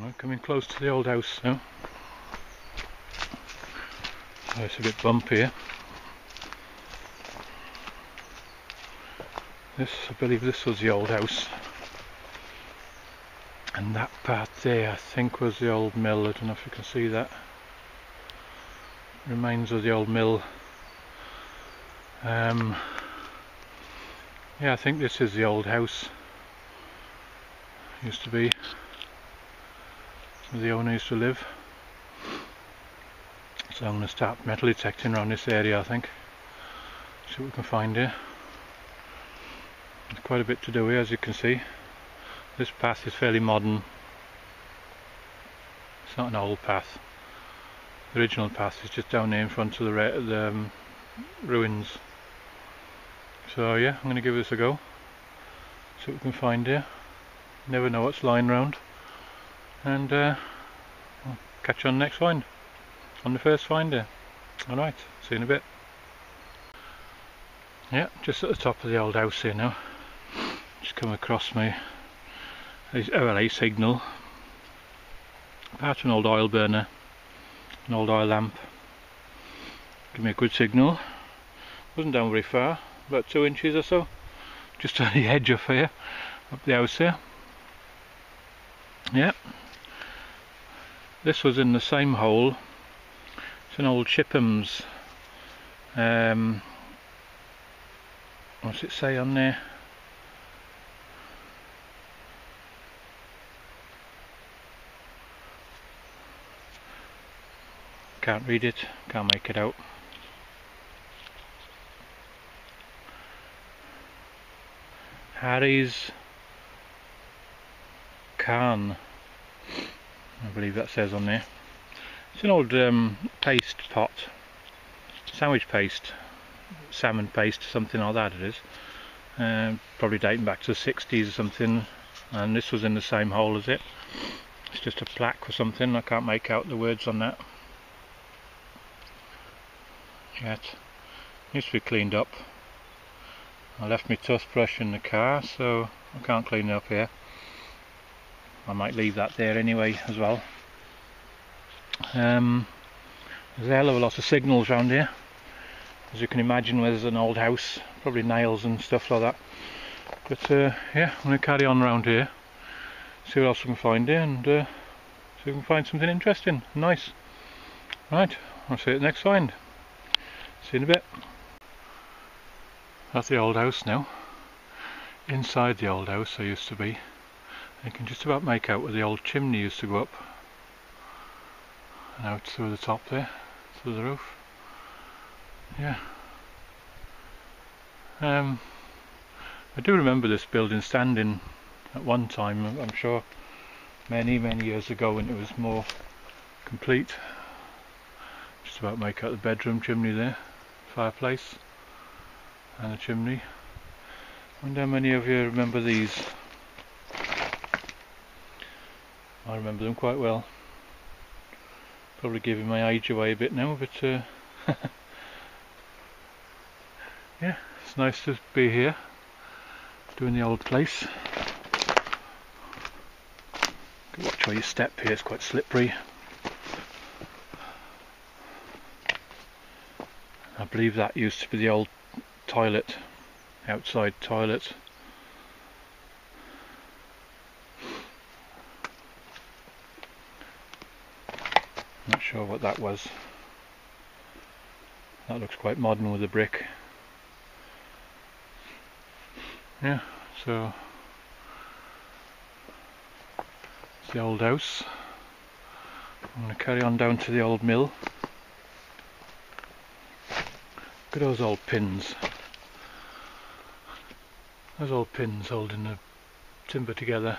We're coming close to the old house now. So it's a bit bumpy here. I believe this was the old house. And that part there I think was the old mill. I don't know if you can see that. Remains of the old mill. Yeah, I think this is the old house. Used to be where the owner used to live. So I'm going to start metal detecting around this area, I think. See what we can find here. There's quite a bit to do here, as you can see. This path is fairly modern. It's not an old path. The original path is just down there in front of the ruins. So yeah, I'm going to give this a go. See what we can find here. Never know what's lying around. And I'll catch you on the next find. On the first find here. Alright, see you in a bit. Yeah, just at the top of the old house here now. Just come across my OLA signal. Part of an old oil burner. An old oil lamp. Give me a good signal. Wasn't down very far, about 2 inches or so. Just on the edge of here, up the house here. Yeah. This was in the same hole. It's an old Chipham's. What's it say on there? Can't read it, can't make it out. Harry's Khan, I believe that says on there. It's an old paste pot, sandwich paste, salmon paste, something like that it is. Probably dating back to the 60s or something, and this was in the same hole as it. It's just a plaque or something, I can't make out the words on that yet. Needs to be cleaned up. I left my toothbrush in the car, so I can't clean it up here. I might leave that there anyway as well. There's a hell of a lot of signals around here, as you can imagine, where there's an old house, probably nails and stuff like that. But yeah, I'm going to carry on around here, see what else we can find here, and see if we can find something interesting, nice. Right, I'll see you at the next find. See you in a bit. That's the old house now. Inside the old house there used to be, you can just about make out where the old chimney used to go up and out through the top there, through the roof. Yeah. I do remember this building standing at one time, I'm sure many years ago, when it was more complete. Just about make out the bedroom chimney there, fireplace and the chimney. I wonder how many of you remember these. I remember them quite well. Probably giving my age away a bit now, but yeah, it's nice to be here doing the old place. Watch where you step here, it's quite slippery. I believe that used to be the old toilet, outside toilet. Not sure what that was. That looks quite modern with the brick. Yeah, so it's the old house. I'm going to carry on down to the old mill. Look at those old pins. Those old pins holding the timber together.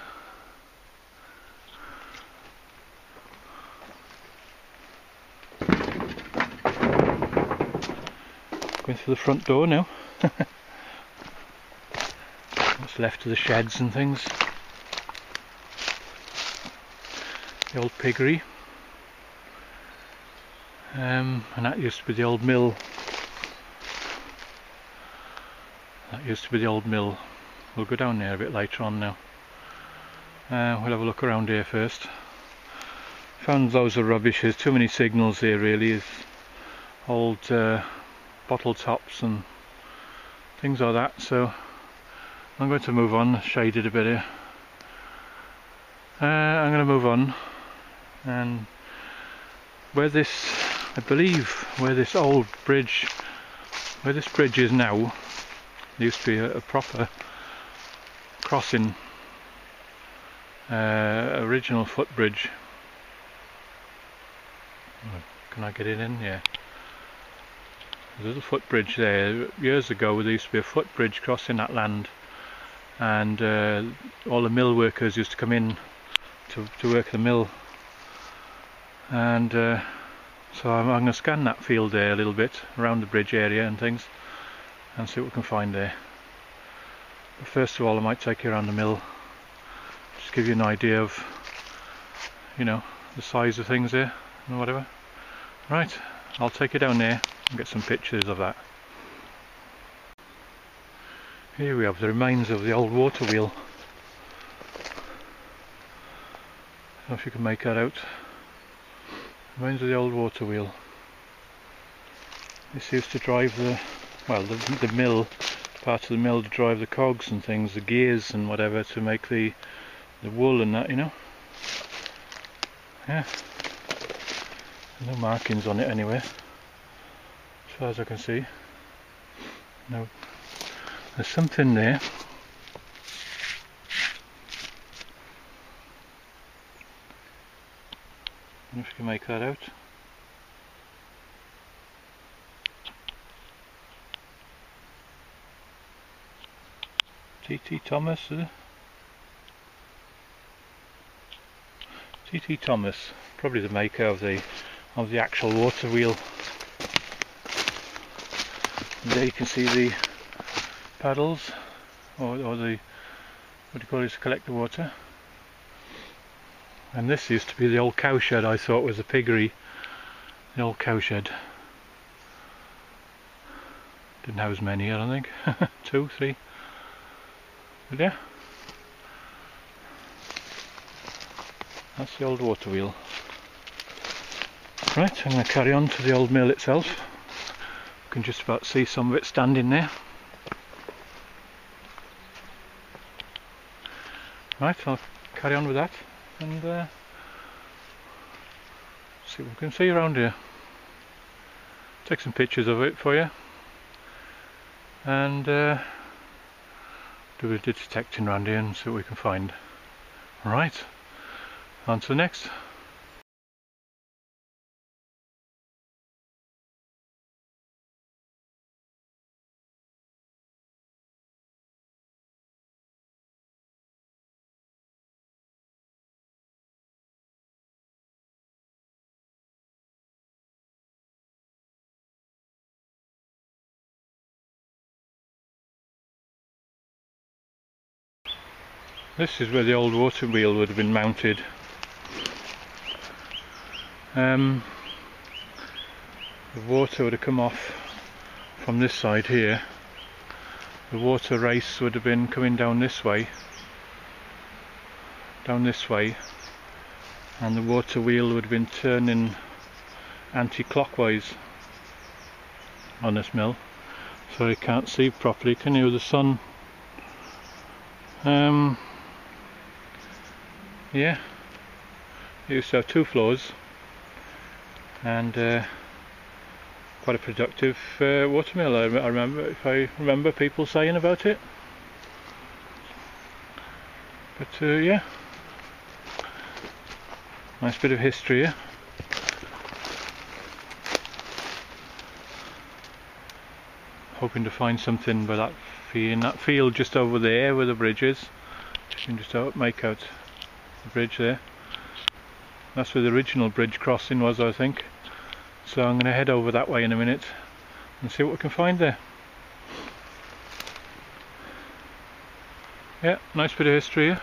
Going through the front door now. What's left of the sheds and things. The old piggery. And that used to be the old mill. That used to be the old mill. We'll go down there a bit later on now. We'll have a look around here first. Found loads of rubbish. There's too many signals here really. There's old bottle tops and things like that, so I'm going to move on. Shaded a bit here. I'm going to move on, and where this, I believe, where this old bridge, where this bridge is now, there used to be a proper crossing, original footbridge. Can I get it in? Yeah. There's a little footbridge there. Years ago there used to be a footbridge crossing that land, and all the mill workers used to come in to work the mill, and so I'm going to scan that field there a little bit around the bridge area and things and see what we can find there. But first of all I might take you around the mill, just give you an idea of, you know, the size of things there and whatever. Right, I'll take you down there and get some pictures of that. Here we have the remains of the old water wheel. I don't know if you can make that out. Remains of the old water wheel. This used to drive the, well, the mill, part of the mill to drive the cogs and things, the gears and whatever, to make the wool and that, you know. Yeah. No markings on it anywhere, as far as I can see. No. There's something there. I don't know if you can make that out. T.T. Thomas, is it? T.T. Thomas, probably the maker of the actual water wheel. And there you can see the paddles, or the, what do you call it, to collect the water. And this used to be the old cowshed. I thought was a piggery, the old cowshed. Didn't house many, I don't think. 2, 3. But yeah, that's the old water wheel. Right, I'm going to carry on to the old mill itself. You can just about see some of it standing there. Right, I'll carry on with that and see what we can see around here. Take some pictures of it for you and do a bit of detecting around here and see what we can find. Right, on to the next. This is where the old water wheel would have been mounted. The water would have come off from this side here. The water race would have been coming down this way, and the water wheel would have been turning anti-clockwise on this mill. So you can't see properly, can you, with the sun? Yeah, it used to have 2 floors and quite a productive water mill. I remember people saying about it. But yeah, nice bit of history here. Hoping to find something by that in that field just over there where the bridge is. You can just make out the bridge there. That's where the original bridge crossing was, I think. So I'm going to head over that way in a minute and see what we can find there. Yeah, nice bit of history here.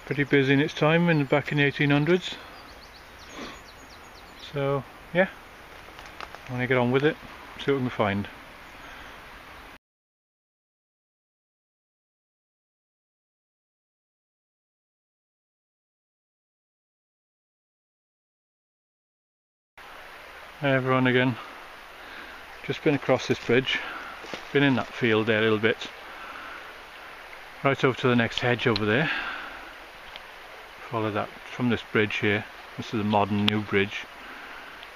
Pretty busy in its time back in the 1800s. So yeah, I'm going to get on with it, see what we can find. Hey everyone again. Just been across this bridge, been in that field there a little bit, right over to the next hedge over there. Follow that from this bridge here. This is a modern new bridge.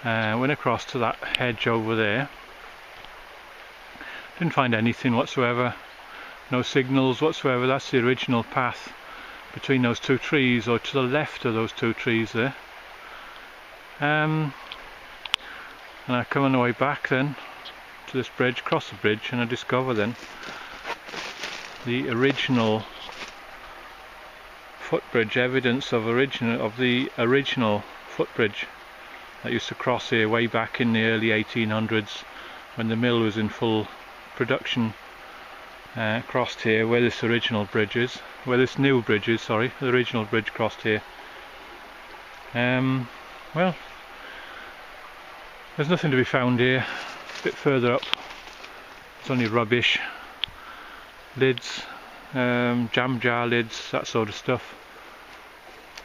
Went across to that hedge over there. Didn't find anything whatsoever, no signals whatsoever. That's the original path between those two trees, or to the left of those two trees there. And I come on the way back then to this bridge, cross the bridge, and I discover then the original footbridge, evidence of the original footbridge that used to cross here way back in the early 1800s when the mill was in full production. Crossed here where this original bridge is, where this new bridge is, sorry, the original bridge crossed here. Well, there's nothing to be found here. A bit further up, it's only rubbish, lids, jam jar lids, that sort of stuff.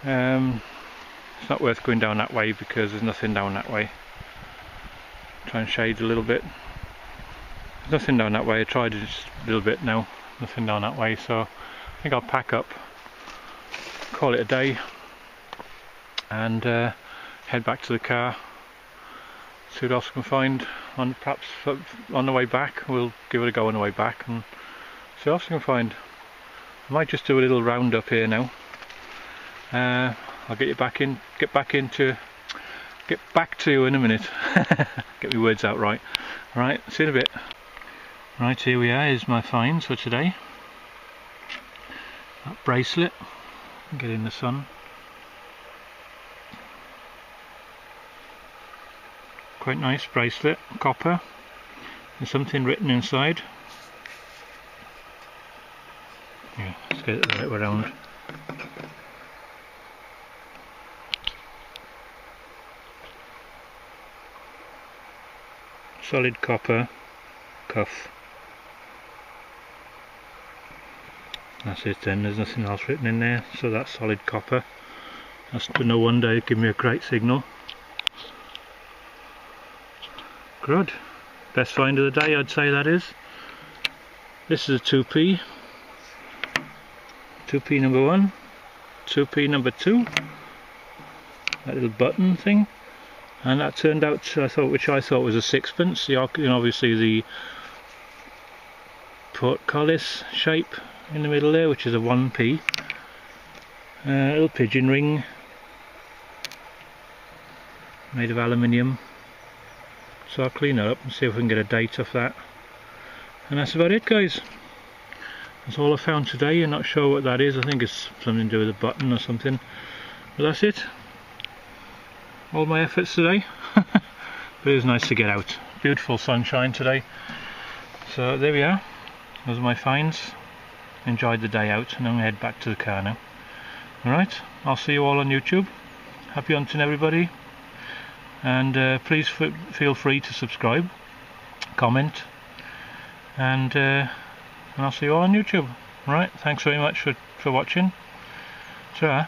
It's not worth going down that way because there's nothing down that way. Try and shade a little bit. There's nothing down that way. I tried it just a little bit now. Nothing down that way, so I think I'll pack up, call it a day, and head back to the car. See what else I can find on, perhaps on the way back. We'll give it a go on the way back and see what else I can find. I might just do a little round up here now. I'll get back to you in a minute. Get my words out right. Right, see you in a bit. Right, here we are. Here's my finds for today. That bracelet, get in the sun. Quite nice bracelet, copper. There's something written inside. Yeah, let's get it the right way around. Solid copper cuff. That's it then, there's nothing else written in there, so that's solid copper. That's no wonder it gave me a great signal. Good. Best find of the day, I'd say that is. This is a 2p. 2p number 1. 2p number 2. That little button thing. And that turned out, which I thought was a sixpence. Obviously the portcullis shape in the middle there, which is a 1p. Little pigeon ring made of aluminium. So I'll clean that up and see if we can get a date off that. And that's about it, guys. That's all I found today. I'm not sure what that is. I think it's something to do with a button or something. But that's it. All my efforts today. But it was nice to get out. Beautiful sunshine today. So there we are. Those are my finds. Enjoyed the day out, and I'm going to head back to the car now. Alright, I'll see you all on YouTube. Happy hunting, everybody. And please feel free to subscribe, comment, and I'll see you all on YouTube. Alright, thanks very much for watching. Ta-ra.